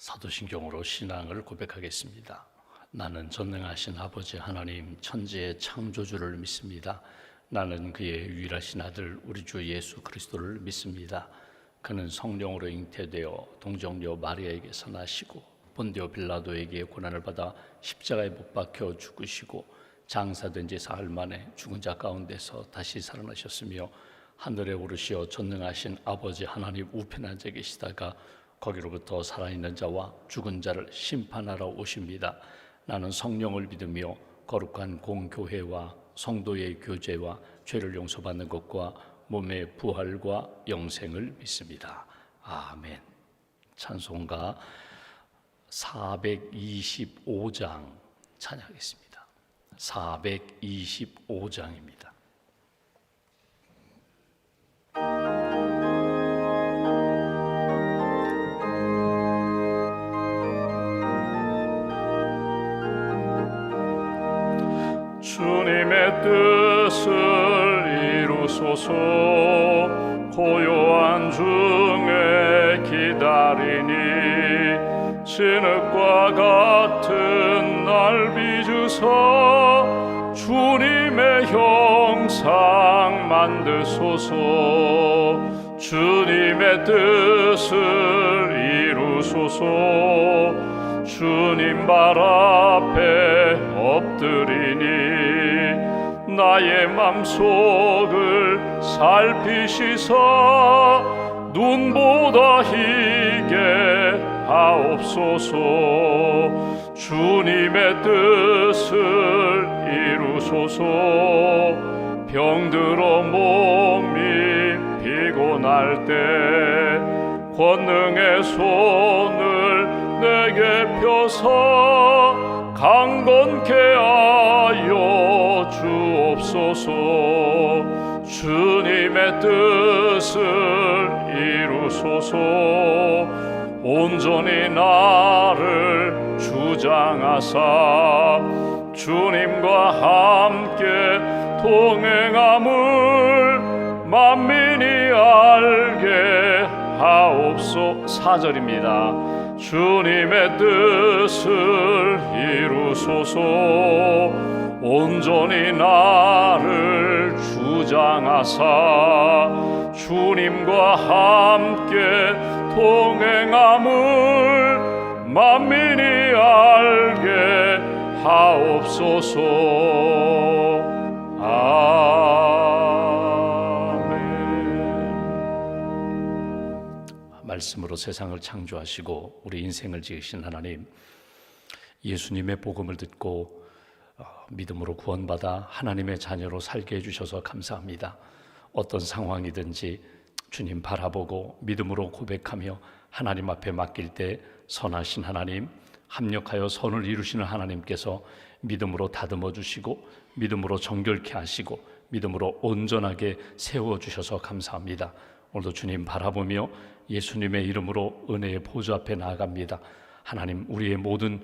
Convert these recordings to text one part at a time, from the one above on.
사도신경으로 신앙을 고백하겠습니다. 나는 전능하신 아버지 하나님 천지의 창조주를 믿습니다. 나는 그의 유일하신 아들 우리 주 예수 그리스도를 믿습니다. 그는 성령으로 잉태되어 동정녀 마리아에게서 나시고 본디오 빌라도에게 고난을 받아 십자가에 못 박혀 죽으시고 장사된 지 사흘 만에 죽은 자 가운데서 다시 살아나셨으며 하늘에 오르시어 전능하신 아버지 하나님 우편에 앉아 계시다가 거기로부터 살아있는 자와 죽은 자를 심판하러 오십니다. 나는 성령을 믿으며 거룩한 공교회와 성도의 교제와 죄를 용서받는 것과 몸의 부활과 영생을 믿습니다. 아멘. 찬송가 425장 찬양하겠습니다. 425장입니다. 주님의 뜻을 이루소서. 고요한 중에 기다리니 진흙과 같은 날 빚으사 주님의 형상 만드소서. 주님의 뜻을 이루소서. 주님 발 앞에 엎드리니 나의 맘속을 살피시사 눈보다 희게 하옵소서. 주님의 뜻을 이루소서. 병들어 몸이 피곤할 때 권능의 손을 내게 펴서 강건케 하여 주옵소서. 주님의 뜻을 이루소서. 온전히 나를 주장하사 주님과 함께 동행함을 만민이 알게 하옵소서. 4절입니다. 주님의 뜻을 이루소서. 온전히 나를 주장하사 주님과 함께 동행함을 만민이 알게 하옵소서. 말씀으로 세상을 창조하시고 우리 인생을 지으신 하나님, 예수님의 복음을 듣고 믿음으로 구원받아 하나님의 자녀로 살게 해주셔서 감사합니다. 어떤 상황이든지 주님 바라보고 믿음으로 고백하며 하나님 앞에 맡길 때 선하신 하나님, 합력하여 선을 이루시는 하나님께서 믿음으로 다듬어 주시고 믿음으로 정결케 하시고 믿음으로 온전하게 세워주셔서 감사합니다. 오늘도 주님 바라보며 예수님의 이름으로 은혜의 보좌 앞에 나아갑니다. 하나님, 우리의 모든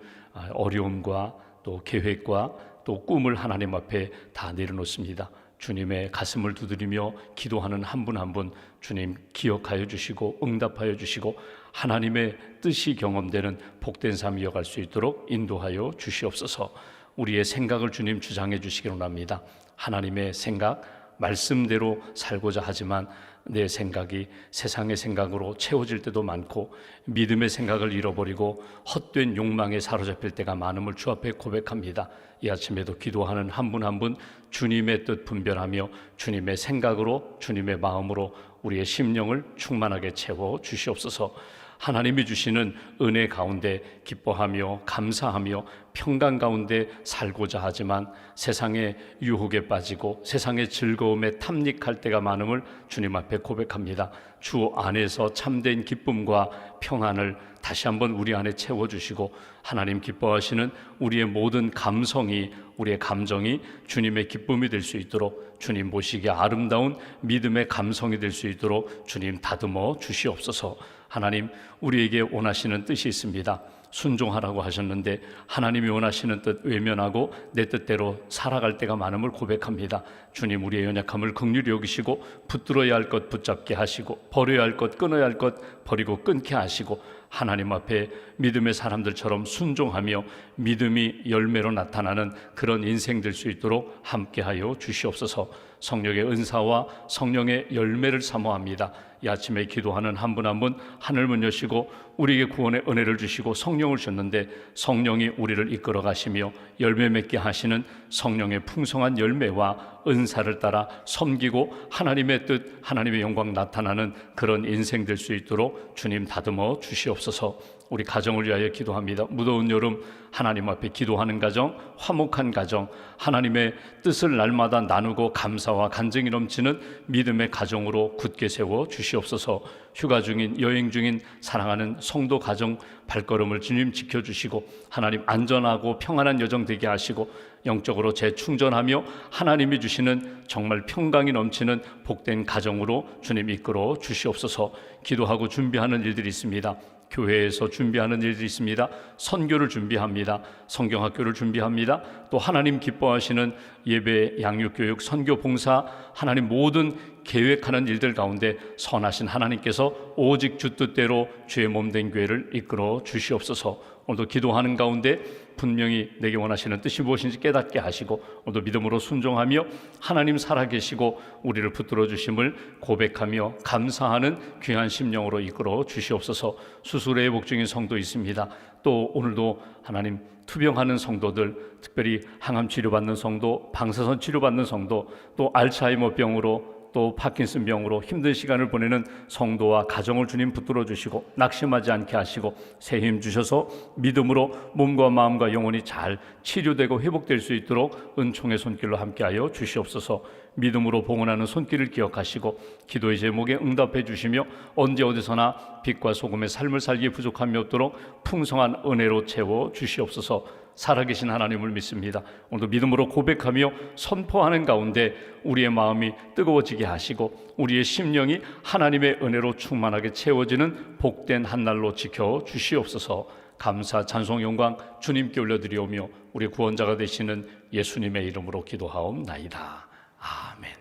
어려움과 또 계획과 또 꿈을 하나님 앞에 다 내려놓습니다. 주님의 가슴을 두드리며 기도하는 한 분 한 분 주님 기억하여 주시고 응답하여 주시고 하나님의 뜻이 경험되는 복된 삶 이어갈 수 있도록 인도하여 주시옵소서. 우리의 생각을 주님 주장해 주시기 원합니다. 하나님의 생각, 말씀대로 살고자 하지만 내 생각이 세상의 생각으로 채워질 때도 많고 믿음의 생각을 잃어버리고 헛된 욕망에 사로잡힐 때가 많음을 주 앞에 고백합니다. 이 아침에도 기도하는 한 분 한 분 주님의 뜻 분별하며 주님의 생각으로 주님의 마음으로 우리의 심령을 충만하게 채워 주시옵소서. 하나님이 주시는 은혜 가운데 기뻐하며 감사하며 평강 가운데 살고자 하지만 세상의 유혹에 빠지고 세상의 즐거움에 탐닉할 때가 많음을 주님 앞에 고백합니다. 주 안에서 참된 기쁨과 평안을 다시 한번 우리 안에 채워주시고 하나님 기뻐하시는 우리의 모든 감성이, 우리의 감정이 주님의 기쁨이 될 수 있도록 주님 보시기에 아름다운 믿음의 감성이 될 수 있도록 주님 다듬어 주시옵소서. 하나님, 우리에게 원하시는 뜻이 있습니다. 순종하라고 하셨는데 하나님이 원하시는 뜻 외면하고 내 뜻대로 살아갈 때가 많음을 고백합니다. 주님, 우리의 연약함을 긍휼히 여기시고 붙들어야 할 것 붙잡게 하시고 버려야 할 것 끊어야 할 것 버리고 끊게 하시고 하나님 앞에 믿음의 사람들처럼 순종하며 믿음이 열매로 나타나는 그런 인생 될 수 있도록 함께하여 주시옵소서. 성령의 은사와 성령의 열매를 사모합니다. 이 아침에 기도하는 한 분 한 분 하늘문 여시고 우리에게 구원의 은혜를 주시고 성령을 주셨는데 성령이 우리를 이끌어 가시며 열매 맺게 하시는 성령의 풍성한 열매와 은사를 따라 섬기고 하나님의 뜻, 하나님의 영광 나타나는 그런 인생 될 수 있도록 주님 다듬어 주시옵소서. 우리 가정을 위하여 기도합니다. 무더운 여름 하나님 앞에 기도하는 가정, 화목한 가정, 하나님의 뜻을 날마다 나누고 감사와 간증이 넘치는 믿음의 가정으로 굳게 세워 주시옵소서. 휴가 중인, 여행 중인 사랑하는 성도 가정 발걸음을 주님 지켜주시고 하나님 안전하고 평안한 여정 되게 하시고 영적으로 재충전하며 하나님이 주시는 정말 평강이 넘치는 복된 가정으로 주님 이끌어 주시옵소서. 기도하고 준비하는 일들이 있습니다. 교회에서 준비하는 일들이 있습니다. 선교를 준비합니다. 성경학교를 준비합니다. 또 하나님 기뻐하시는 예배, 양육교육, 선교, 봉사, 하나님 모든 계획하는 일들 가운데 선하신 하나님께서 오직 주 뜻대로 주의 몸된 교회를 이끌어 주시옵소서. 오늘도 기도하는 가운데 분명히 내게 원하시는 뜻이 무엇인지 깨닫게 하시고 오늘도 믿음으로 순종하며 하나님 살아계시고 우리를 붙들어 주심을 고백하며 감사하는 귀한 심령으로 이끌어 주시옵소서. 수술의 회복 중인 성도 있습니다. 또 오늘도 하나님 투병하는 성도들, 특별히 항암 치료받는 성도, 방사선 치료받는 성도, 또 알츠하이머 병으로 또 파킨슨 병으로 힘든 시간을 보내는 성도와 가정을 주님 붙들어 주시고 낙심하지 않게 하시고 새 힘 주셔서 믿음으로 몸과 마음과 영혼이 잘 치료되고 회복될 수 있도록 은총의 손길로 함께하여 주시옵소서. 믿음으로 봉헌하는 손길을 기억하시고 기도의 제목에 응답해 주시며 언제 어디서나 빛과 소금의 삶을 살기에 부족함이 없도록 풍성한 은혜로 채워 주시옵소서. 살아계신 하나님을 믿습니다. 오늘도 믿음으로 고백하며 선포하는 가운데 우리의 마음이 뜨거워지게 하시고 우리의 심령이 하나님의 은혜로 충만하게 채워지는 복된 한날로 지켜 주시옵소서. 감사, 찬송, 영광 주님께 올려드리오며 우리 구원자가 되시는 예수님의 이름으로 기도하옵나이다. 아멘.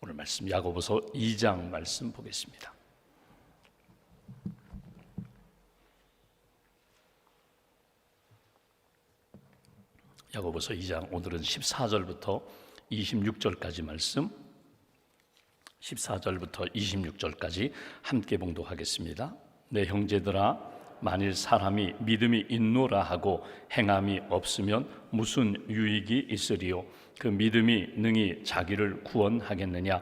오늘 말씀 야고보서 2장 말씀 보겠습니다. 야고보서 2장 오늘은 14절부터 26절까지 말씀 14절부터 26절까지 함께 봉독하겠습니다. 내 형제들아 만일 사람이 믿음이 있노라 하고 행함이 없으면 무슨 유익이 있으리요 그 믿음이 능히 자기를 구원하겠느냐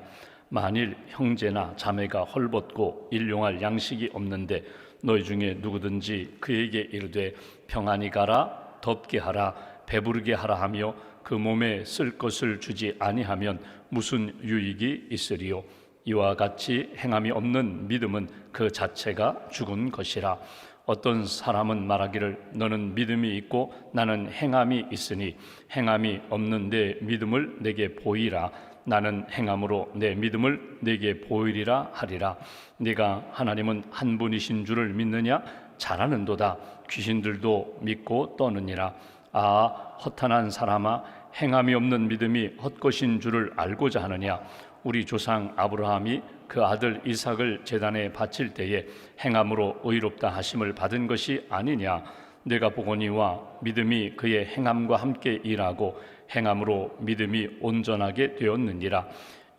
만일 형제나 자매가 헐벗고 일용할 양식이 없는데 너희 중에 누구든지 그에게 이르되 평안히 가라 덥게 하라 배부르게 하라 하며 그 몸에 쓸 것을 주지 아니하면 무슨 유익이 있으리요 이와 같이 행함이 없는 믿음은 그 자체가 죽은 것이라 어떤 사람은 말하기를 너는 믿음이 있고 나는 행함이 있으니 행함이 없는 내 믿음을 내게 보이라 나는 행함으로 내 믿음을 내게 보이리라 하리라 네가 하나님은 한 분이신 줄을 믿느냐 잘하는도다 귀신들도 믿고 떠느니라 아 허탄한 사람아 행함이 없는 믿음이 헛것인 줄을 알고자 하느냐 우리 조상 아브라함이 그 아들 이삭을 제단에 바칠 때에 행함으로 의롭다 하심을 받은 것이 아니냐 내가 보거니와 믿음이 그의 행함과 함께 일하고 행함으로 믿음이 온전하게 되었느니라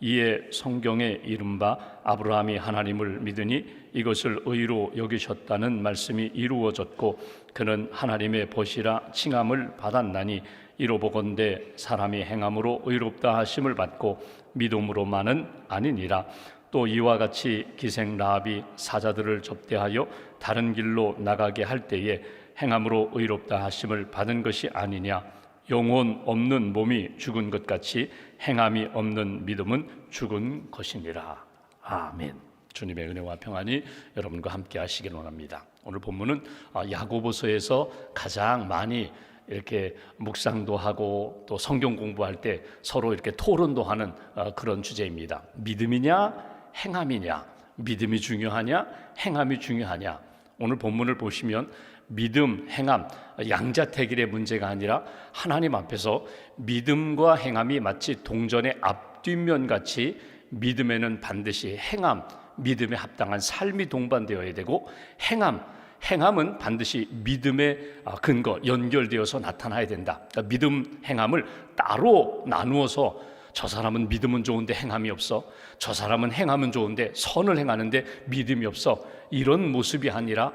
이에 성경에 이른바 아브라함이 하나님을 믿으니 이것을 의로 여기셨다는 말씀이 이루어졌고 그는 하나님의 벗이라 칭함을 받았나니 이로 보건대 사람이 행함으로 의롭다 하심을 받고 믿음으로만은 아니니라 또 이와 같이 기생 라합이 사자들을 접대하여 다른 길로 나가게 할 때에 행함으로 의롭다 하심을 받은 것이 아니냐 영혼 없는 몸이 죽은 것 같이 행함이 없는 믿음은 죽은 것이니라. 아멘. 주님의 은혜와 평안이 여러분과 함께 하시길 원합니다. 오늘 본문은 야고보서에서 가장 많이 이렇게 묵상도 하고 또 성경 공부할 때 서로 이렇게 토론도 하는 그런 주제입니다. 믿음이냐 행함이냐 믿음이 중요하냐 행함이 중요하냐 오늘 본문을 보시면 믿음, 행함, 양자택일의 문제가 아니라 하나님 앞에서 믿음과 행함이 마치 동전의 앞뒷면 같이 믿음에는 반드시 행함, 믿음에 합당한 삶이 동반되어야 되고 행함은 반드시 믿음의 근거, 연결되어서 나타나야 된다. 그러니까 믿음, 행함을 따로 나누어서 저 사람은 믿음은 좋은데 행함이 없어, 저 사람은 행함은 좋은데 선을 행하는데 믿음이 없어, 이런 모습이 아니라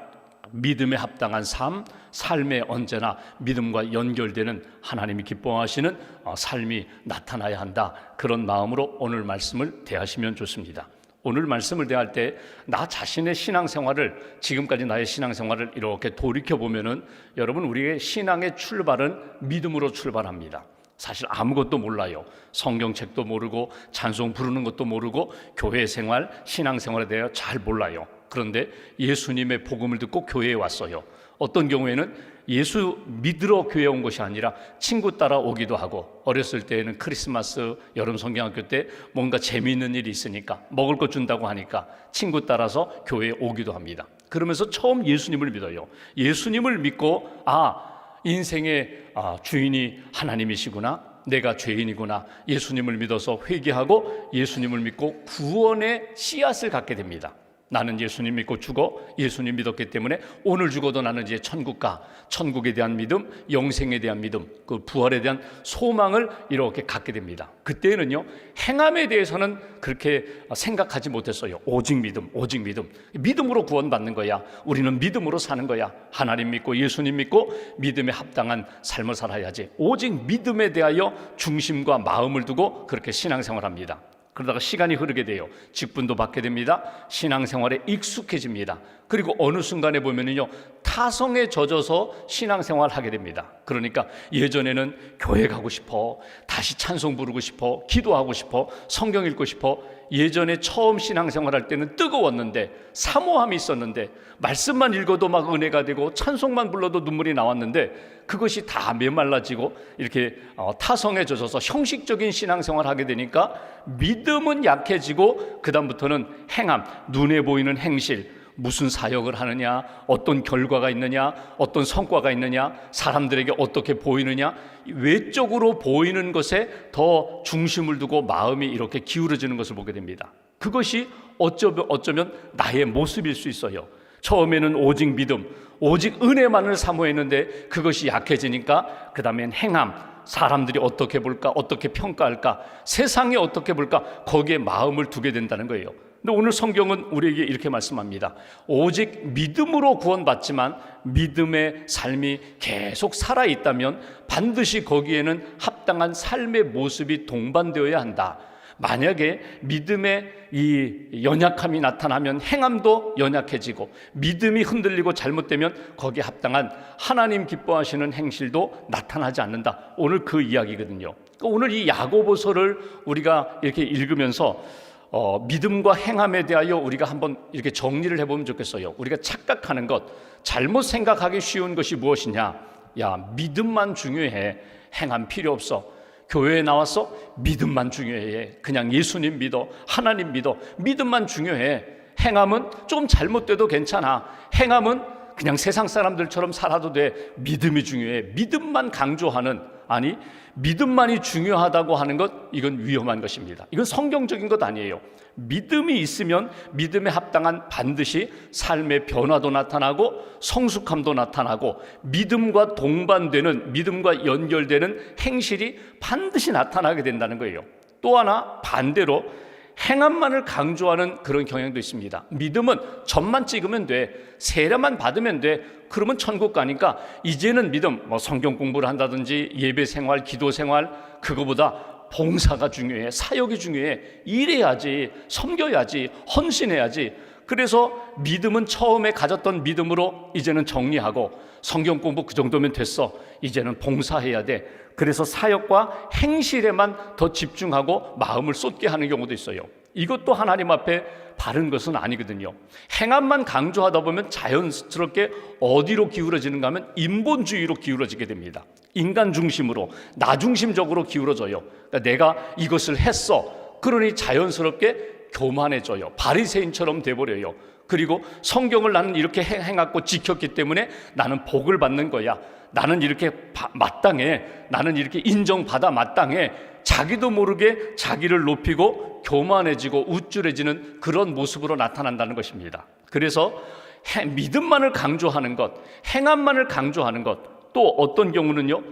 믿음에 합당한 삶에 언제나 믿음과 연결되는 하나님이 기뻐하시는 삶이 나타나야 한다. 그런 마음으로 오늘 말씀을 대하시면 좋습니다. 오늘 말씀을 대할 때 나 자신의 신앙생활을, 지금까지 나의 신앙생활을 이렇게 돌이켜보면은 여러분, 우리의 신앙의 출발은 믿음으로 출발합니다. 사실 아무것도 몰라요. 성경책도 모르고 찬송 부르는 것도 모르고 교회 생활, 신앙생활에 대해 잘 몰라요. 그런데 예수님의 복음을 듣고 교회에 왔어요. 어떤 경우에는 예수 믿으러 교회에 온 것이 아니라 친구 따라 오기도 하고, 어렸을 때에는 크리스마스, 여름 성경학교 때 뭔가 재미있는 일이 있으니까 먹을 것 준다고 하니까 친구 따라서 교회에 오기도 합니다. 그러면서 처음 예수님을 믿어요. 예수님을 믿고 인생의 주인이 하나님이시구나, 내가 죄인이구나, 예수님을 믿어서 회개하고 예수님을 믿고 구원의 씨앗을 갖게 됩니다. 나는 예수님 믿고 죽어 예수님 믿었기 때문에 오늘 죽어도 나는 이제 천국 가, 천국에 대한 믿음, 영생에 대한 믿음, 그 부활에 대한 소망을 이렇게 갖게 됩니다. 그때는요, 행함에 대해서는 그렇게 생각하지 못했어요. 오직 믿음, 오직 믿음, 믿음으로 구원받는 거야, 우리는 믿음으로 사는 거야, 하나님 믿고 예수님 믿고 믿음에 합당한 삶을 살아야지, 오직 믿음에 대하여 중심과 마음을 두고 그렇게 신앙생활합니다. 그러다가 시간이 흐르게 돼요. 직분도 받게 됩니다. 신앙생활에 익숙해집니다. 그리고 어느 순간에 보면은요, 타성에 젖어서 신앙생활을 하게 됩니다. 그러니까 예전에는 교회 가고 싶어, 다시 찬송 부르고 싶어, 기도하고 싶어, 성경 읽고 싶어, 예전에 처음 신앙생활할 때는 뜨거웠는데, 사모함이 있었는데, 말씀만 읽어도 막 은혜가 되고 찬송만 불러도 눈물이 나왔는데, 그것이 다 메말라지고 이렇게 타성에 젖어서 형식적인 신앙생활을 하게 되니까 믿음은 약해지고, 그 다음부터는 행함, 눈에 보이는 행실, 무슨 사역을 하느냐, 어떤 결과가 있느냐, 어떤 성과가 있느냐, 사람들에게 어떻게 보이느냐, 외적으로 보이는 것에 더 중심을 두고 마음이 이렇게 기울어지는 것을 보게 됩니다. 그것이 어쩌면 나의 모습일 수 있어요. 처음에는 오직 믿음, 오직 은혜만을 사모했는데 그것이 약해지니까 그 다음엔 행함, 사람들이 어떻게 볼까, 어떻게 평가할까, 세상이 어떻게 볼까, 거기에 마음을 두게 된다는 거예요. 근데 오늘 성경은 우리에게 이렇게 말씀합니다. 오직 믿음으로 구원받지만 믿음의 삶이 계속 살아있다면 반드시 거기에는 합당한 삶의 모습이 동반되어야 한다. 만약에 믿음의 이 연약함이 나타나면 행함도 연약해지고, 믿음이 흔들리고 잘못되면 거기에 합당한 하나님 기뻐하시는 행실도 나타나지 않는다. 오늘 그 이야기거든요. 오늘 이 야고보서를 우리가 이렇게 읽으면서 믿음과 행함에 대하여 우리가 한번 이렇게 정리를 해보면 좋겠어요. 우리가 착각하는 것, 잘못 생각하기 쉬운 것이 무엇이냐? 야, 믿음만 중요해, 행함 필요 없어. 교회에 나와서 믿음만 중요해, 그냥 예수님 믿어, 하나님 믿어, 믿음만 중요해. 행함은 좀 잘못돼도 괜찮아, 행함은 그냥 세상 사람들처럼 살아도 돼, 믿음이 중요해. 믿음만 강조하는, 아니 믿음만이 중요하다고 하는 것, 이건 위험한 것입니다. 이건 성경적인 것 아니에요. 믿음이 있으면 믿음에 합당한 반드시 삶의 변화도 나타나고 성숙함도 나타나고 믿음과 동반되는, 믿음과 연결되는 행실이 반드시 나타나게 된다는 거예요. 또 하나 반대로 행함만을 강조하는 그런 경향도 있습니다. 믿음은 점만 찍으면 돼, 세례만 받으면 돼, 그러면 천국 가니까 이제는 믿음, 성경 공부를 한다든지 예배 생활, 기도 생활, 그거보다 봉사가 중요해, 사역이 중요해, 일해야지, 섬겨야지, 헌신해야지. 그래서 믿음은 처음에 가졌던 믿음으로 이제는 정리하고, 성경 공부 그 정도면 됐어, 이제는 봉사해야 돼. 그래서 사역과 행실에만 더 집중하고 마음을 쏟게 하는 경우도 있어요. 이것도 하나님 앞에 바른 것은 아니거든요. 행함만 강조하다 보면 자연스럽게 어디로 기울어지는가 하면 인본주의로 기울어지게 됩니다. 인간 중심으로, 나 중심적으로 기울어져요. 그러니까 내가 이것을 했어, 그러니 자연스럽게 교만해져요. 바리새인처럼 돼버려요. 그리고 성경을 나는 이렇게 행하고 지켰기 때문에 나는 복을 받는 거야. 나는 이렇게 마땅해. 나는 이렇게 인정받아 마땅해. 자기도 모르게 자기를 높이고 교만해지고 우쭐해지는 그런 모습으로 나타난다는 것입니다. 그래서 믿음만을 강조하는 것, 행함만을 강조하는 것, 또 어떤 경우는요,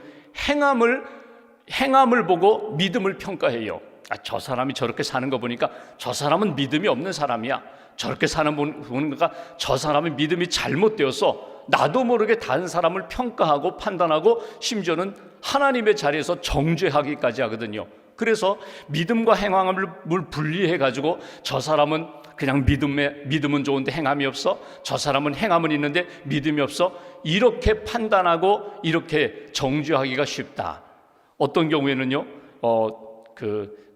행함을 보고 믿음을 평가해요. 저 사람이 저렇게 사는 거 보니까 저 사람은 믿음이 없는 사람이야. 저렇게 사는 보니까 저 사람의 믿음이 잘못되어서 나도 모르게 다른 사람을 평가하고 판단하고 심지어는 하나님의 자리에서 정죄하기까지 하거든요. 그래서 믿음과 행함을 분리해가지고 저 사람은 그냥 믿음은 좋은데 행함이 없어, 저 사람은 행함은 있는데 믿음이 없어, 이렇게 판단하고 이렇게 정죄하기가 쉽다. 어떤 경우에는요,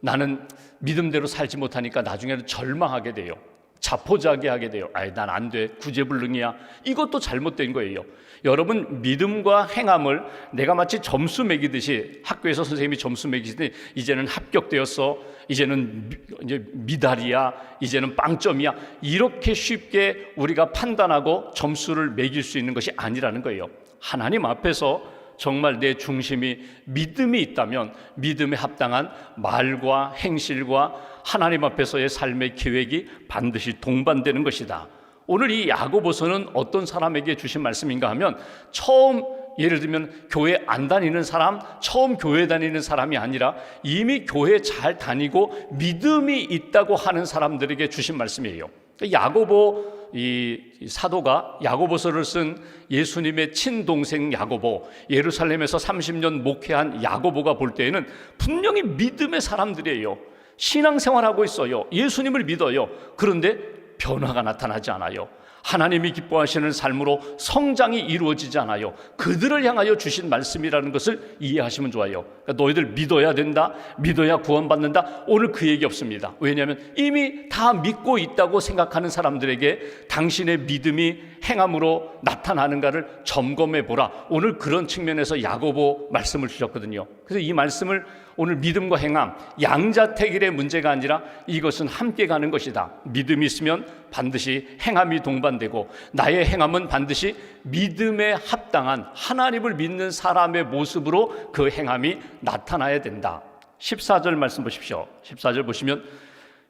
나는 믿음대로 살지 못하니까 나중에는 절망하게 돼요. 자포자기하게 돼요. 난 안 돼. 구제불능이야. 이것도 잘못된 거예요. 여러분, 믿음과 행함을 내가 마치 점수 매기듯이, 학교에서 선생님이 점수 매기듯이 이제는 합격되었어, 이제는 이제 미달이야, 이제는 빵점이야, 이렇게 쉽게 우리가 판단하고 점수를 매길 수 있는 것이 아니라는 거예요. 하나님 앞에서 정말 내 중심이 믿음이 있다면 믿음에 합당한 말과 행실과 하나님 앞에서의 삶의 계획이 반드시 동반되는 것이다. 오늘 이 야고보서는 어떤 사람에게 주신 말씀인가 하면, 처음 예를 들면 교회 안 다니는 사람, 처음 교회 다니는 사람이 아니라 이미 교회 잘 다니고 믿음이 있다고 하는 사람들에게 주신 말씀이에요. 야고보 이 사도가 야고보서를 쓴 예수님의 친동생 야고보, 예루살렘에서 30년 목회한 야고보가 볼 때에는 분명히 믿음의 사람들이에요. 신앙생활하고 있어요. 예수님을 믿어요. 그런데 변화가 나타나지 않아요. 하나님이 기뻐하시는 삶으로 성장이 이루어지지 않아요. 그들을 향하여 주신 말씀이라는 것을 이해하시면 좋아요. 그러니까 너희들 믿어야 된다, 믿어야 구원받는다, 오늘 그 얘기 없습니다. 왜냐하면 이미 다 믿고 있다고 생각하는 사람들에게 당신의 믿음이 행함으로 나타나는가를 점검해 보라. 오늘 그런 측면에서 야고보 말씀을 주셨거든요. 그래서 이 말씀을 오늘 믿음과 행함, 양자택일의 문제가 아니라 이것은 함께 가는 것이다. 믿음이 있으면 반드시 행함이 동반되고, 나의 행함은 반드시 믿음에 합당한 하나님을 믿는 사람의 모습으로 그 행함이 나타나야 된다. 14절 말씀 보십시오. 14절 보시면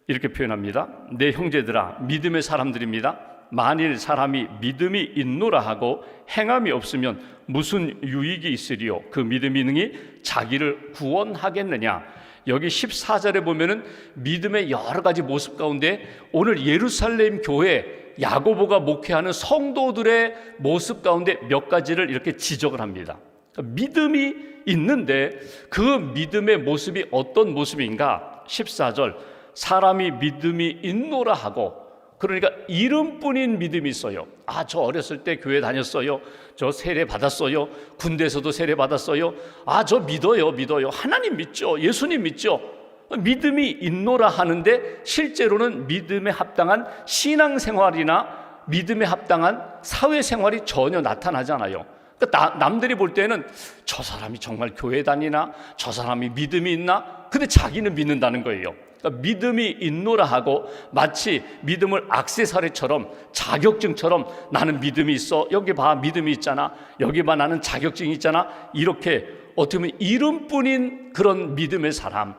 이렇게 표현합니다. 내 형제들아, 믿음의 사람들입니다. 만일 사람이 믿음이 있노라 하고 행함이 없으면 무슨 유익이 있으리요? 그 믿음이 능히 자기를 구원하겠느냐? 여기 14절에 보면은 믿음의 여러 가지 모습 가운데 오늘 예루살렘 교회 야고보가 목회하는 성도들의 모습 가운데 몇 가지를 이렇게 지적을 합니다. 믿음이 있는데 그 믿음의 모습이 어떤 모습인가? 14절, 사람이 믿음이 있노라 하고, 그러니까 이름뿐인 믿음이 있어요. 저 어렸을 때 교회 다녔어요. 저 세례 받았어요. 군대에서도 세례 받았어요. 저 믿어요. 하나님 믿죠. 예수님 믿죠. 믿음이 있노라 하는데 실제로는 믿음에 합당한 신앙생활이나 믿음에 합당한 사회생활이 전혀 나타나지 않아요. 그러니까 남들이 볼 때는 저 사람이 정말 교회 다니나, 저 사람이 믿음이 있나, 근데 자기는 믿는다는 거예요. 그러니까 믿음이 있노라 하고 마치 믿음을 액세서리처럼, 자격증처럼 나는 믿음이 있어, 여기 봐 믿음이 있잖아, 여기 봐 나는 자격증이 있잖아, 이렇게 어떻게 보면 이름뿐인 그런 믿음의 사람,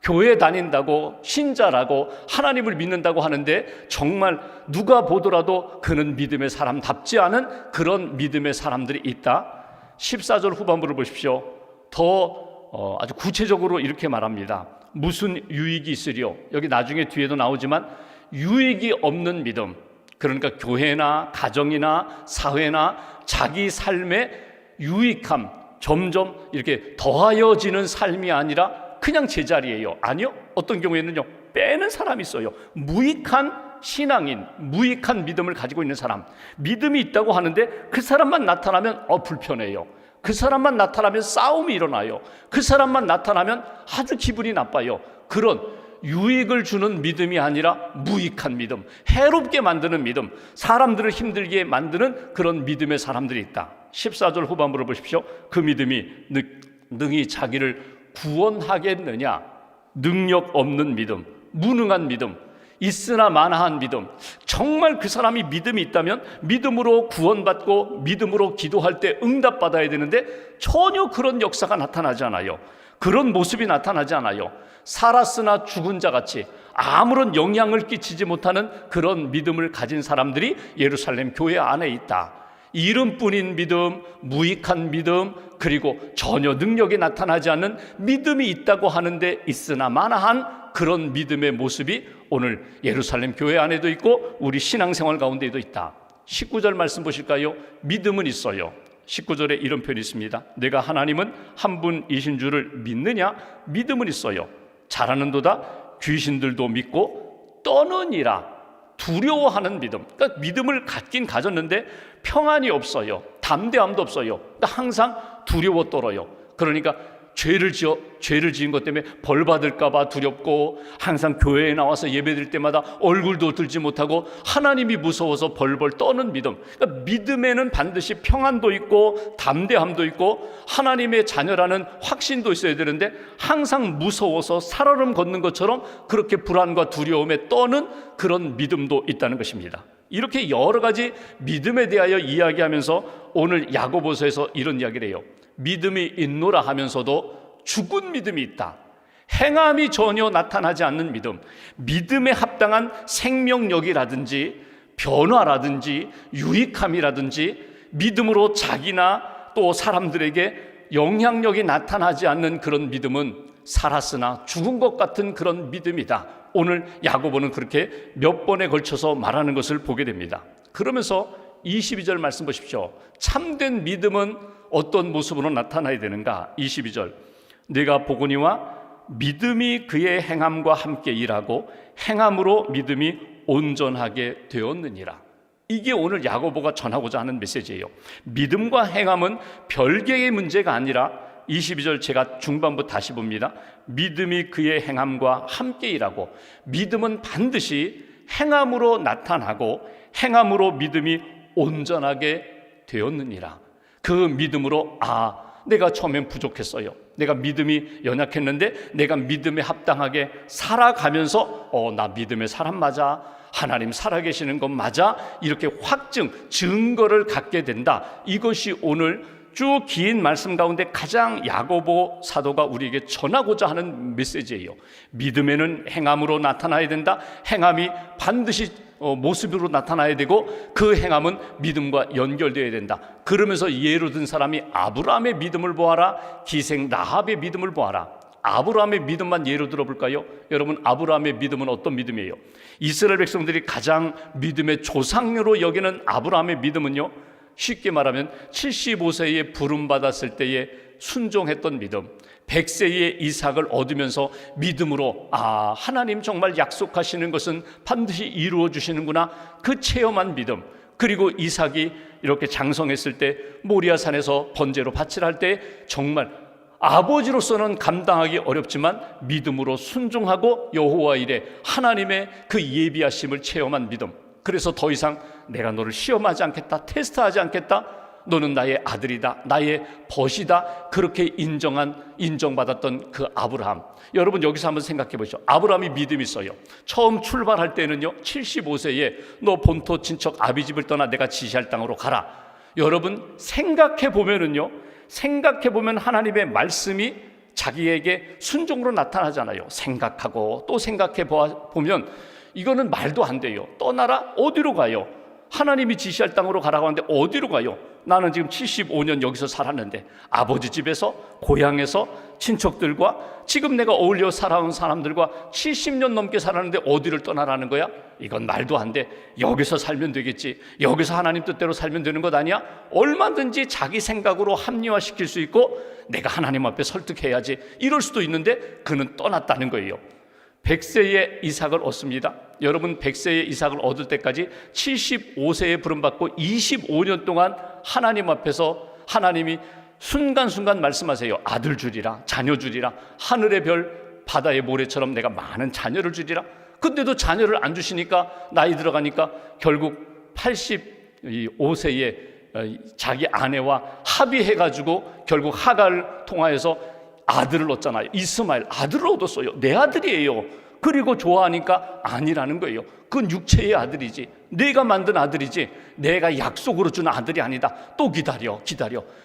교회 다닌다고 신자라고 하나님을 믿는다고 하는데 정말 누가 보더라도 그는 믿음의 사람답지 않은 그런 믿음의 사람들이 있다. 14절 후반부를 보십시오. 더 아주 구체적으로 이렇게 말합니다. 무슨 유익이 있으리요? 여기 나중에 뒤에도 나오지만 유익이 없는 믿음, 그러니까 교회나 가정이나 사회나 자기 삶의 유익함, 점점 이렇게 더하여지는 삶이 아니라 그냥 제자리예요. 아니요, 어떤 경우에는요 빼는 사람이 있어요. 무익한 신앙인, 무익한 믿음을 가지고 있는 사람, 믿음이 있다고 하는데 그 사람만 나타나면 불편해요. 그 사람만 나타나면 싸움이 일어나요. 그 사람만 나타나면 아주 기분이 나빠요. 그런 유익을 주는 믿음이 아니라 무익한 믿음, 해롭게 만드는 믿음, 사람들을 힘들게 만드는 그런 믿음의 사람들이 있다. 14절 후반부를 보십시오. 그 믿음이 능히 자기를 구원하겠느냐? 능력 없는 믿음, 무능한 믿음, 있으나 마나한 믿음. 정말 그 사람이 믿음이 있다면 믿음으로 구원받고 믿음으로 기도할 때 응답받아야 되는데 전혀 그런 역사가 나타나지 않아요. 그런 모습이 나타나지 않아요. 살았으나 죽은 자같이 아무런 영향을 끼치지 못하는 그런 믿음을 가진 사람들이 예루살렘 교회 안에 있다. 이름뿐인 믿음, 무익한 믿음, 그리고 전혀 능력이 나타나지 않는 믿음이 있다고 하는데 있으나 마나한 그런 믿음의 모습이 오늘 예루살렘 교회 안에도 있고 우리 신앙생활 가운데에도 있다. 19절 말씀 보실까요? 믿음은 있어요. 19절에 이런 표현이 있습니다. 내가 하나님은 한 분이신 줄을 믿느냐? 믿음은 있어요. 잘하는도다 귀신들도 믿고 떠느니라. 두려워하는 믿음. 그러니까 믿음을 갖긴 가졌는데 평안이 없어요. 담대함도 없어요. 그러니까 항상 두려워 떨어요. 그러니까 죄를 지은 것 때문에 벌 받을까 봐 두렵고 항상 교회에 나와서 예배드릴 때마다 얼굴도 들지 못하고 하나님이 무서워서 벌벌 떠는 믿음. 그러니까 믿음에는 반드시 평안도 있고 담대함도 있고 하나님의 자녀라는 확신도 있어야 되는데 항상 무서워서 살얼음 걷는 것처럼 그렇게 불안과 두려움에 떠는 그런 믿음도 있다는 것입니다. 이렇게 여러 가지 믿음에 대하여 이야기하면서 오늘 야고보서에서 이런 이야기를 해요. 믿음이 있노라 하면서도 죽은 믿음이 있다. 행함이 전혀 나타나지 않는 믿음, 믿음에 합당한 생명력이라든지 변화라든지 유익함이라든지 믿음으로 자기나 또 사람들에게 영향력이 나타나지 않는 그런 믿음은 살았으나 죽은 것 같은 그런 믿음이다. 오늘 야고보는 그렇게 몇 번에 걸쳐서 말하는 것을 보게 됩니다. 그러면서 22절 말씀 보십시오. 참된 믿음은 어떤 모습으로 나타나야 되는가? 22절 내가 보거니와 믿음이 그의 행함과 함께 일하고 행함으로 믿음이 온전하게 되었느니라. 이게 오늘 야고보가 전하고자 하는 메시지예요. 믿음과 행함은 별개의 문제가 아니라 22절 제가 중반부 다시 봅니다. 믿음이 그의 행함과 함께 일하고 믿음은 반드시 행함으로 나타나고 행함으로 믿음이 온전하게 되었느니라. 그 믿음으로 내가 처음엔 부족했어요. 내가 믿음이 연약했는데 내가 믿음에 합당하게 살아가면서 나 믿음의 사람 맞아. 하나님 살아계시는 것 맞아. 이렇게 증거를 갖게 된다. 이것이 오늘 쭉 긴 말씀 가운데 가장 야고보 사도가 우리에게 전하고자 하는 메시지예요. 믿음에는 행함으로 나타나야 된다. 행함이 반드시 모습으로 나타나야 되고 그 행함은 믿음과 연결되어야 된다. 그러면서 예로 든 사람이 아브라함의 믿음을 보아라. 기생 라합의 믿음을 보아라. 아브라함의 믿음만 예로 들어볼까요? 여러분, 아브라함의 믿음은 어떤 믿음이에요? 이스라엘 백성들이 가장 믿음의 조상으로 여기는 아브라함의 믿음은요, 쉽게 말하면 75세에 부름받았을 때에 순종했던 믿음, 100세에 이삭을 얻으면서 믿음으로 하나님 정말 약속하시는 것은 반드시 이루어 주시는구나, 그 체험한 믿음. 그리고 이삭이 이렇게 장성했을 때 모리아산에서 번제로 바치라 할 때 정말 아버지로서는 감당하기 어렵지만 믿음으로 순종하고 여호와 일에 하나님의 그 예비하심을 체험한 믿음. 그래서 더 이상 내가 너를 시험하지 않겠다, 테스트하지 않겠다, 너는 나의 아들이다, 나의 벗이다, 그렇게 인정받았던 그 아브라함. 여러분, 여기서 한번 생각해 보시죠. 아브라함이 믿음이 있어요. 처음 출발할 때는요, 75세에 너 본토 친척 아비집을 떠나 내가 지시할 땅으로 가라. 여러분, 생각해 보면 하나님의 말씀이 자기에게 순종으로 나타나잖아요. 생각하고 또 생각해 보면 이거는 말도 안 돼요. 떠나라? 어디로 가요? 하나님이 지시할 땅으로 가라고 하는데 어디로 가요? 나는 지금 75년 여기서 살았는데 아버지 집에서, 고향에서, 친척들과 지금 내가 어울려 살아온 사람들과 70년 넘게 살았는데 어디를 떠나라는 거야? 이건 말도 안 돼. 여기서 살면 되겠지. 여기서 하나님 뜻대로 살면 되는 것 아니야? 얼마든지 자기 생각으로 합리화시킬 수 있고 내가 하나님 앞에 설득해야지, 이럴 수도 있는데 그는 떠났다는 거예요. 100세의 이삭을 얻습니다. 여러분, 100세의 이삭을 얻을 때까지 75세에 부름받고 25년 동안 하나님 앞에서 하나님이 순간순간 말씀하세요. 아들 주리라, 자녀 주리라, 하늘의 별, 바다의 모래처럼 내가 많은 자녀를 주리라. 근데도 자녀를 안 주시니까 나이 들어가니까 결국 85세에 자기 아내와 합의해가지고 결국 하갈을 통하여서 아들을 얻잖아요. 이스마엘, 아들을 얻었어요. 내 아들이에요. 그리고 좋아하니까 아니라는 거예요. 그건 육체의 아들이지, 내가 만든 아들이지, 내가 약속으로 준 아들이 아니다. 또 기다려.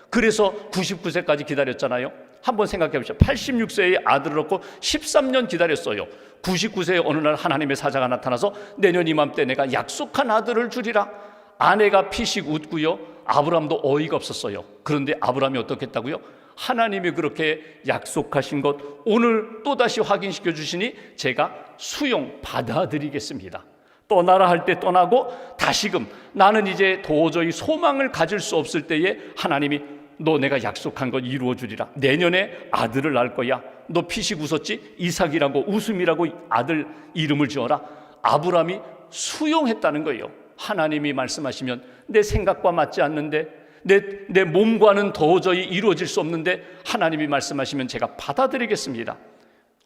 그래서 99세까지 기다렸잖아요. 한번 생각해 보시죠. 86세의 아들을 얻고 13년 기다렸어요. 99세에 어느 날 하나님의 사자가 나타나서 내년 이맘때 내가 약속한 아들을 주리라. 아내가 피식 웃고요. 아브라함도 어이가 없었어요. 그런데 아브라함이 어떻게 했다고요? 하나님이 그렇게 약속하신 것 오늘 또다시 확인시켜 주시니 제가 수용 받아들이겠습니다. 떠나라 할 때 떠나고 다시금 나는 이제 도저히 소망을 가질 수 없을 때에 하나님이 너 내가 약속한 것 이루어 주리라. 내년에 아들을 낳을 거야. 너 피식 웃었지? 이삭이라고, 웃음이라고 아들 이름을 지어라. 아브라함이 수용했다는 거예요. 하나님이 말씀하시면 내 생각과 맞지 않는데, 내 몸과는 도저히 이루어질 수 없는데 하나님이 말씀하시면 제가 받아들이겠습니다.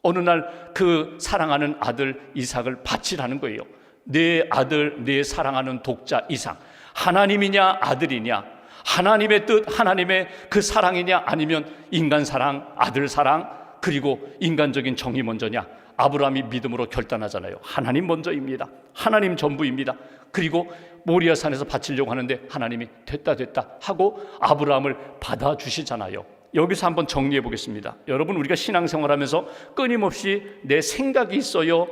어느 날 그 사랑하는 아들 이삭을 바치라는 거예요. 내 아들, 내 사랑하는 독자 이삭, 하나님이냐 아들이냐, 하나님의 뜻, 하나님의 그 사랑이냐, 아니면 인간 사랑, 아들 사랑, 그리고 인간적인 정이 먼저냐. 아브라함이 믿음으로 결단하잖아요. 하나님 먼저입니다. 하나님 전부입니다. 그리고 모리아산에서 바치려고 하는데 하나님이 됐다 하고 아브라함을 받아주시잖아요. 여기서 한번 정리해 보겠습니다. 여러분, 우리가 신앙생활하면서 끊임없이 내 생각이 있어요,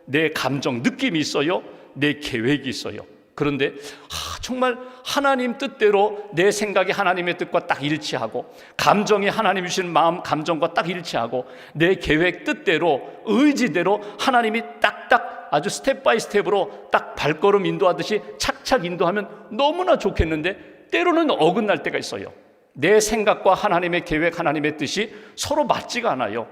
내 감정, 느낌이 있어요, 내 계획이 있어요. 그런데 정말 하나님 뜻대로 내 생각이 하나님의 뜻과 딱 일치하고, 감정이 하나님이 주시는 마음 감정과 딱 일치하고, 내 계획 뜻대로 의지대로 하나님이 딱딱 아주 스텝 바이 스텝으로 딱 발걸음 인도하듯이 착착 인도하면 너무나 좋겠는데 때로는 어긋날 때가 있어요. 내 생각과 하나님의 계획, 하나님의 뜻이 서로 맞지가 않아요.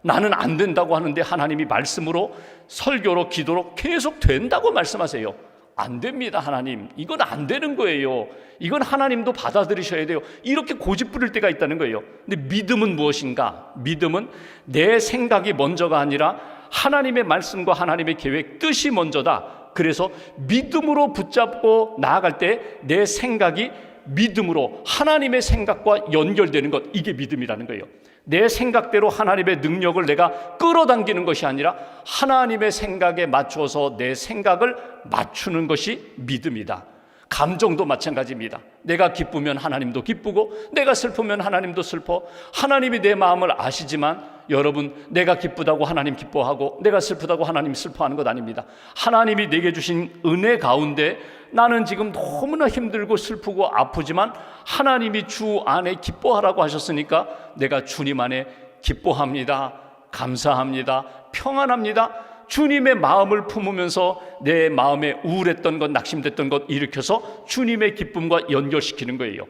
나는 안 된다고 하는데 하나님이 말씀으로, 설교로, 기도로 계속 된다고 말씀하세요. 안 됩니다. 하나님, 이건 안 되는 거예요. 이건 하나님도 받아들이셔야 돼요. 이렇게 고집 부릴 때가 있다는 거예요. 근데 믿음은 무엇인가? 믿음은 내 생각이 먼저가 아니라 하나님의 말씀과 하나님의 계획, 뜻이 먼저다. 그래서 믿음으로 붙잡고 나아갈 때 내 생각이 믿음으로 하나님의 생각과 연결되는 것, 이게 믿음이라는 거예요. 내 생각대로 하나님의 능력을 내가 끌어당기는 것이 아니라 하나님의 생각에 맞춰서 내 생각을 맞추는 것이 믿음이다. 감정도 마찬가지입니다. 내가 기쁘면 하나님도 기쁘고, 내가 슬프면 하나님도 슬퍼. 하나님이 내 마음을 아시지만 여러분, 내가 기쁘다고 하나님 기뻐하고 내가 슬프다고 하나님 슬퍼하는 것 아닙니다. 하나님이 내게 주신 은혜 가운데 나는 지금 너무나 힘들고 슬프고 아프지만 하나님이 주 안에 기뻐하라고 하셨으니까 내가 주님 안에 기뻐합니다, 감사합니다, 평안합니다. 주님의 마음을 품으면서 내 마음에 우울했던 것, 낙심됐던 것 일으켜서 주님의 기쁨과 연결시키는 거예요.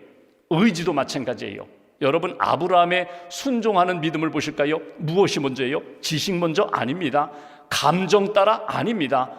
의지도 마찬가지예요. 여러분, 아브라함의 순종하는 믿음을 보실까요? 무엇이 먼저예요? 지식 먼저? 아닙니다. 감정 따라? 아닙니다.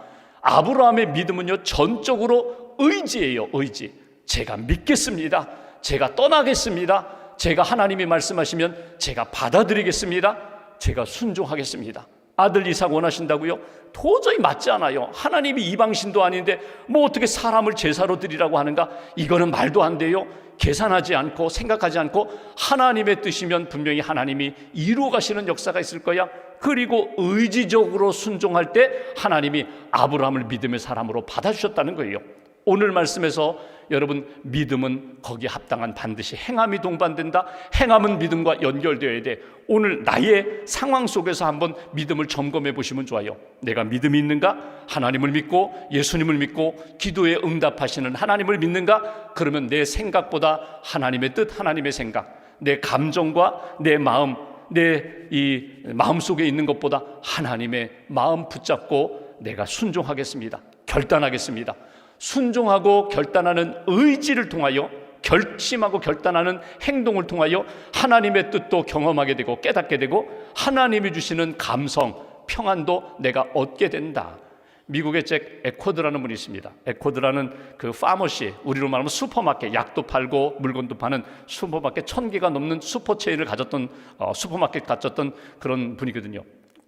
아브라함의 믿음은요, 전적으로 의지예요. 의지. 제가 믿겠습니다. 제가 떠나겠습니다. 제가 하나님이 말씀하시면 제가 받아들이겠습니다. 제가 순종하겠습니다. 아들 이삭 원하신다고요? 도저히 맞지 않아요. 하나님이 이방신도 아닌데 뭐 어떻게 사람을 제사로 드리라고 하는가? 이거는 말도 안 돼요. 계산하지 않고 생각하지 않고 하나님의 뜻이면 분명히 하나님이 이루어 가시는 역사가 있을 거야. 그리고 의지적으로 순종할 때 하나님이 아브라함을 믿음의 사람으로 받아주셨다는 거예요. 오늘 말씀에서 여러분, 믿음은 거기에 합당한 반드시 행함이 동반된다. 행함은 믿음과 연결되어야 돼. 오늘 나의 상황 속에서 한번 믿음을 점검해 보시면 좋아요. 내가 믿음이 있는가? 하나님을 믿고 예수님을 믿고 기도에 응답하시는 하나님을 믿는가? 그러면 내 생각보다 하나님의 뜻, 하나님의 생각, 내 감정과 내 마음, 내 이 마음 속에 있는 것보다 하나님의 마음 붙잡고 내가 순종하겠습니다. 결단하겠습니다. 순종하고 결단하는 의지를 통하여, 결심하고 결단하는 행동을 통하여 하나님의 뜻도 경험하게 되고 깨닫게 되고 하나님이 주시는 감성, 평안도 내가 얻게 된다. 미국의 잭 에코드라는 분이 있습니다. 에코드라는 그 파머시, 우리로 말하면 슈퍼마켓, 약도 팔고 물건도 파는 슈퍼마켓 1000개가 넘는 슈퍼체인을 가졌던 슈퍼마켓 가졌던 그런 분이거든요.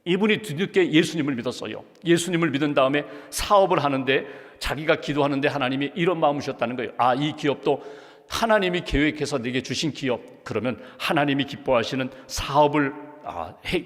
이분이 뒤늦게 예수님을 믿었어요. 예수님을 믿은 다음에 사업을 하는데 자기가 기도하는데 하나님이 이런 마음을 주셨다는 거예요. 아, 이 기업도 하나님이 계획해서 내게 주신 기업, 그러면 하나님이 기뻐하시는 사업을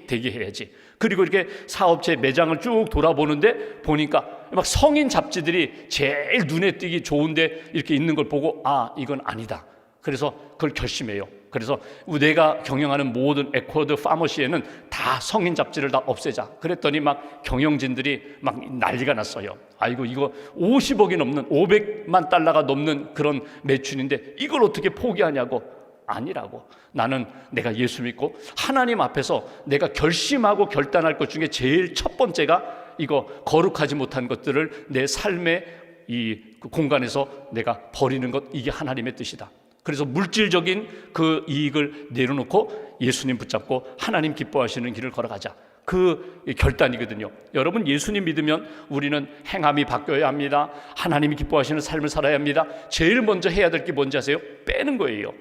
되게 해야지. 그리고 이렇게 사업체 매장을 쭉 돌아보는데 보니까 막 성인 잡지들이 제일 눈에 띄기 좋은데 이렇게 있는 걸 보고 이건 아니다. 그래서 그걸 결심해요. 그래서 내가 경영하는 모든 에코드 파머시에는 다 성인 잡지를 다 없애자. 그랬더니 막 경영진들이 막 난리가 났어요. 아이고, 이거 50억이 넘는 500만 달러가 넘는 그런 매출인데 이걸 어떻게 포기하냐고. 아니라고. 나는 내가 예수 믿고 하나님 앞에서 내가 결심하고 결단할 것 중에 제일 첫 번째가 이거 거룩하지 못한 것들을 내 삶의 이 공간에서 내가 버리는 것, 이게 하나님의 뜻이다. 그래서 물질적인 그 이익을 내려놓고 예수님 붙잡고 하나님 기뻐하시는 길을 걸어가자. 그 결단이거든요. 여러분, 예수님 믿으면 우리는 행함이 바뀌어야 합니다. 하나님이 기뻐하시는 삶을 살아야 합니다. 제일 먼저 해야 될 게 뭔지 아세요? 빼는 거예요.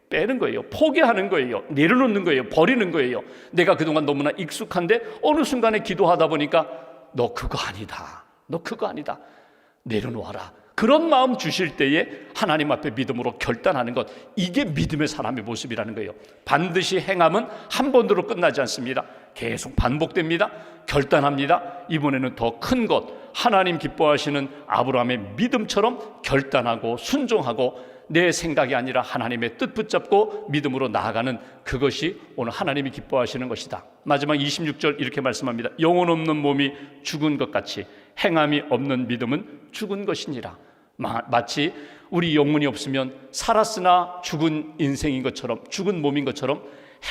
빼는 거예요. 포기하는 거예요. 내려놓는 거예요. 버리는 거예요. 내가 그동안 너무나 익숙한데 어느 순간에 기도하다 보니까 너 그거 아니다. 너 그거 아니다. 내려놓아라. 그런 마음 주실 때에 하나님 앞에 믿음으로 결단하는 것, 이게 믿음의 사람의 모습이라는 거예요. 반드시 행함은 한 번으로 끝나지 않습니다. 계속 반복됩니다. 결단합니다. 이번에는 더 큰 것, 하나님 기뻐하시는 아브라함의 믿음처럼 결단하고 순종하고 내 생각이 아니라 하나님의 뜻 붙잡고 믿음으로 나아가는 그것이 오늘 하나님이 기뻐하시는 것이다. 마지막 26절 이렇게 말씀합니다. 영혼 없는 몸이 죽은 것 같이 행함이 없는 믿음은 죽은 것이니라. 마치 우리 영혼이 없으면 살았으나 죽은 인생인 것처럼, 죽은 몸인 것처럼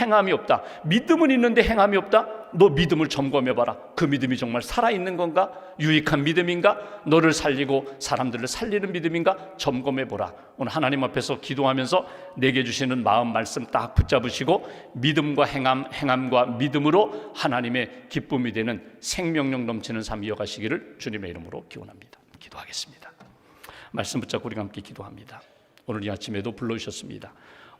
행함이 없다. 믿음은 있는데 행함이 없다? 너 믿음을 점검해봐라. 그 믿음이 정말 살아있는 건가? 유익한 믿음인가? 너를 살리고 사람들을 살리는 믿음인가? 점검해보라. 오늘 하나님 앞에서 기도하면서 내게 주시는 마음 말씀 딱 붙잡으시고 믿음과 행함과 믿음으로 하나님의 기쁨이 되는 생명력 넘치는 삶 이어가시기를 주님의 이름으로 기원합니다. 기도하겠습니다. 말씀 붙잡고 우리가 함께 기도합니다. 오늘 이 아침에도 불러주셨습니다.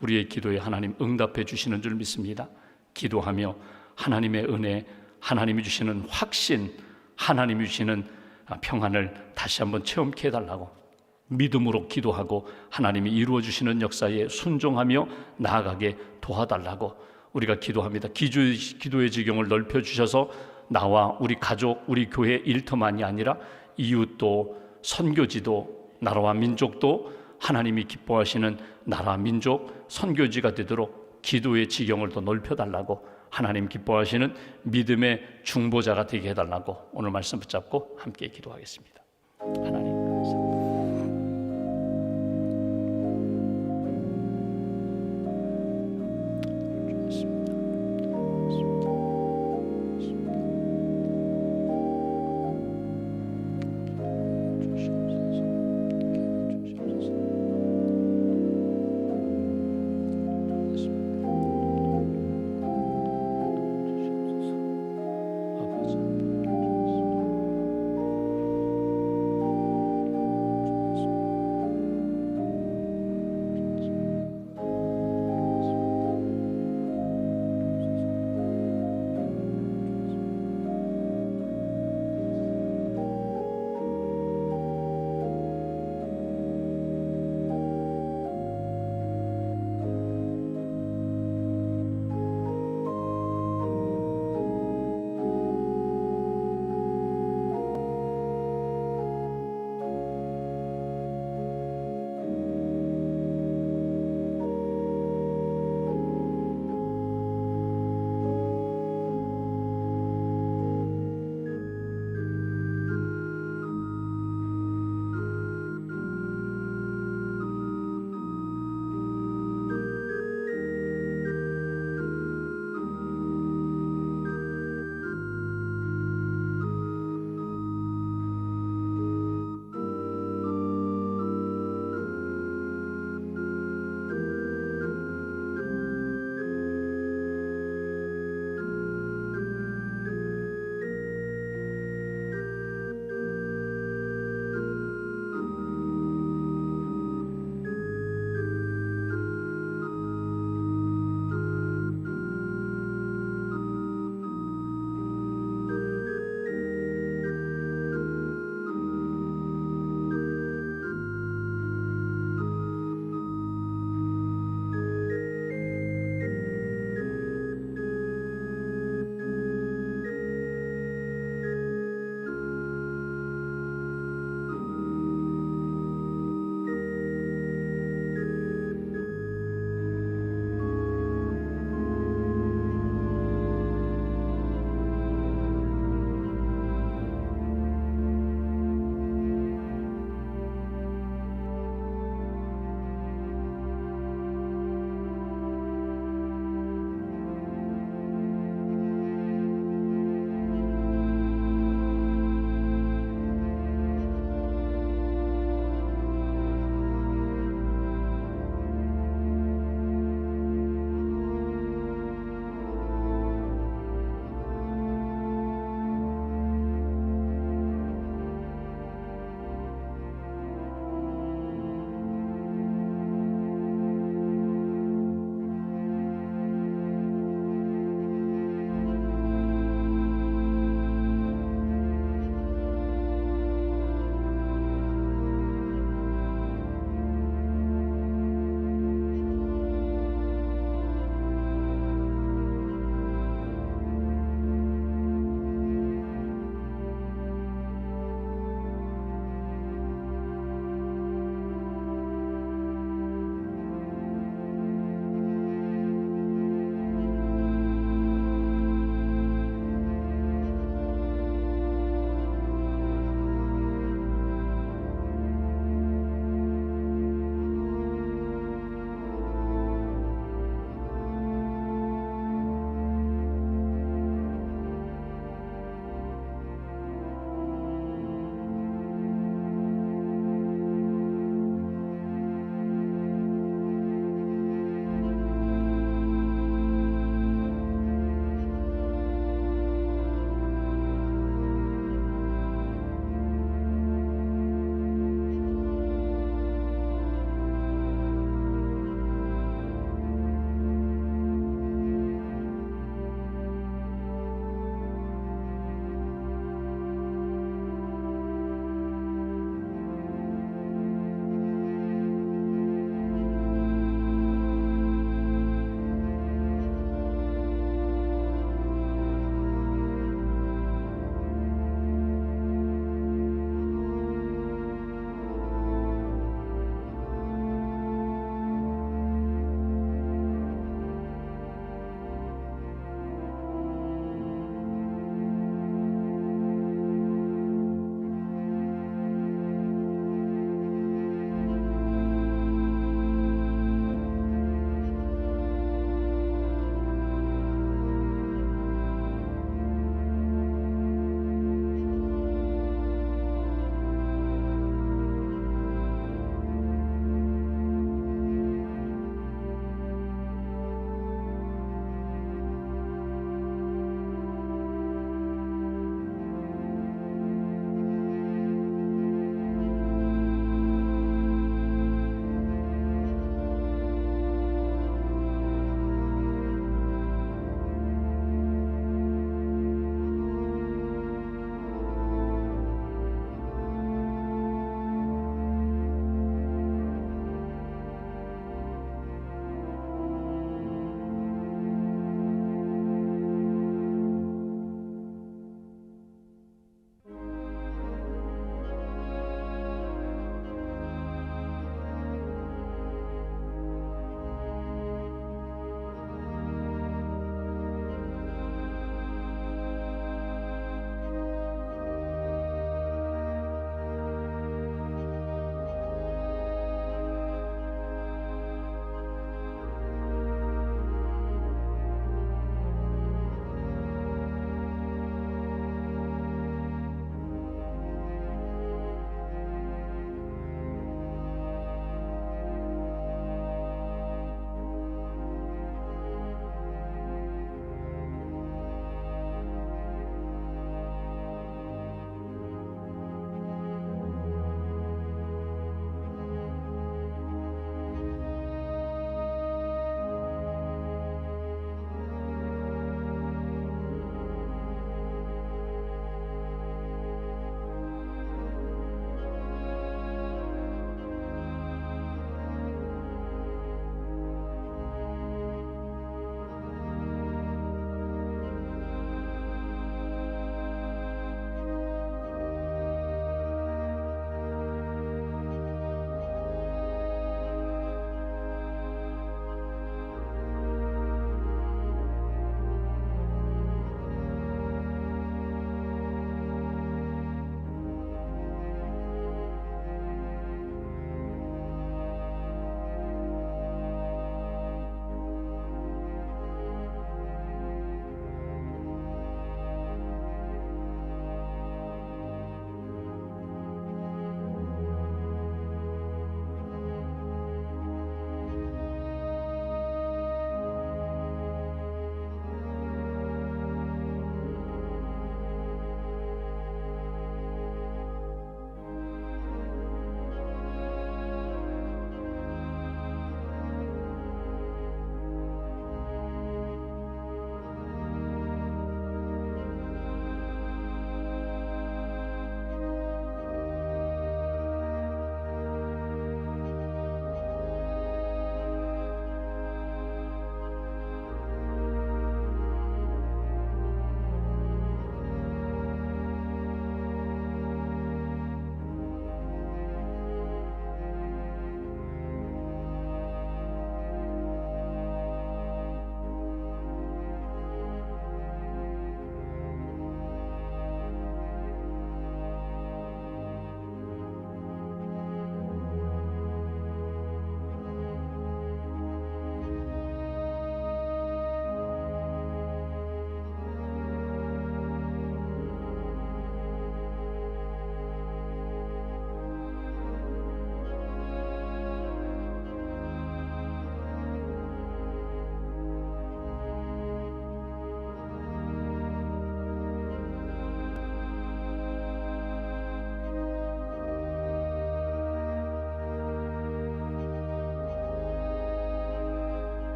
우리의 기도에 하나님 응답해 주시는 줄 믿습니다. 기도하며 하나님의 은혜, 하나님이 주시는 확신, 하나님이 주시는 평안을 다시 한번 체험케 해달라고 믿음으로 기도하고 하나님이 이루어 주시는 역사에 순종하며 나아가게 도와달라고 우리가 기도합니다. 기도의 지경을 넓혀 주셔서 나와 우리 가족, 우리 교회 일터만이 아니라 이웃도, 선교지도, 나라와 민족도 하나님이 기뻐하시는 나라, 민족, 선교지가 되도록 기도의 지경을 더 넓혀달라고, 하나님 기뻐하시는 믿음의 중보자가 되게 해달라고 오늘 말씀 붙잡고 함께 기도하겠습니다. 하나님.